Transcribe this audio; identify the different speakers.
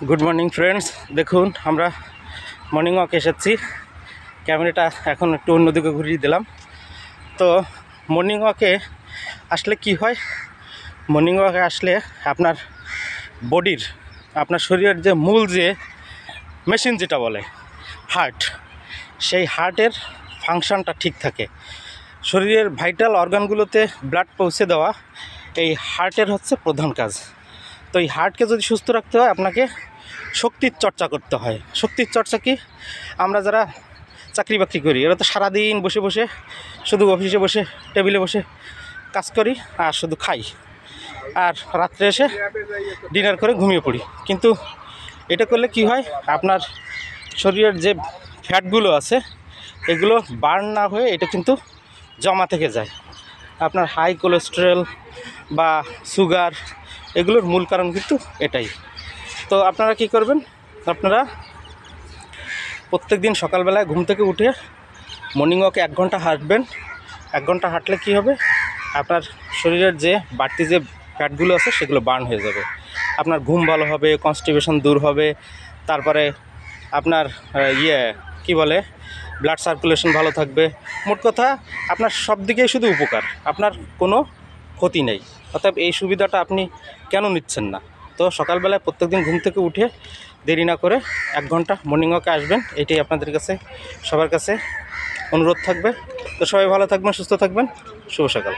Speaker 1: Good morning friends, দেখুন আমরা morning walk এসেছি। ক্যামেরাটা এখন একটু অন্যদিকে ঘুরিয়ে দিলাম। তো মর্নিং ওয়াকে আসলে কি হয়, মর্নিং ওয়াকে আসলে আপনার বডির, আপনার শরীরের যে মূল যে মেশিন যেটা বলে হার্ট, সেই হার্টের ফাংশনটা ঠিক থাকে। শরীরের ভাইটাল অর্গানগুলোতে ব্লাড পৌঁছে দেওয়া এই হার্টের হচ্ছে প্রধান কাজ। তো এই হার্টকে যদি সুস্থ রাখতে হয় আপনাকে শক্তির চর্চা করতে হয়। শক্তির চর্চা কি, আমরা যারা চাকরি বাকরি করি এরা তো সারাদিন বসে বসে শুধু অফিসে বসে টেবিলে বসে কাজ করি আর শুধু খাই, আর রাত্রে এসে ডিনার করে ঘুমিয়ে পড়ি। কিন্তু এটা করলে কি হয়, আপনার শরীরের যে ফ্যাটগুলো আছে এগুলো বার্ন না হয়ে এটা কিন্তু জমা থেকে যায়। আপনার হাই কোলেস্টেরল বা সুগার এগুলোর মূল কারণ কিন্তু এটাই। তো আপনারা কি করবেন, আপনারা প্রত্যেক দিন সকালবেলায় ঘুম থেকে উঠে মর্নিং ওয়াকে 1 ঘন্টা হাঁটবেন। 1 ঘন্টা হাঁটলে কি হবে, আপনার শরীরের যে বাড়তি যে ফ্যাটগুলো আছে সেগুলো বার্ন হয়ে যাবে, আপনার ঘুম ভালো হবে, কনস্টিপেশন দূর হবে, তারপরে আপনার কি বলে ব্লাড সার্কুলেশন ভালো থাকবে। মোট কথা আপনার সব দিকেই শুধু উপকার, আপনার কোনো ক্ষতি নেই। অর্থাৎ এই সুবিধাটা আপনি কেন নিচ্ছেন না? তো সকালবেলায় প্রত্যেকদিন ঘুম থেকে উঠে দেরি না করে 1 ঘন্টা মর্নিং ওয়াকে আসবেন, এটাই আপনাদের কাছে সবার কাছে অনুরোধ থাকবে। তো সবাই ভালো থাকবেন, সুস্থ থাকবেন, শুভ সকাল।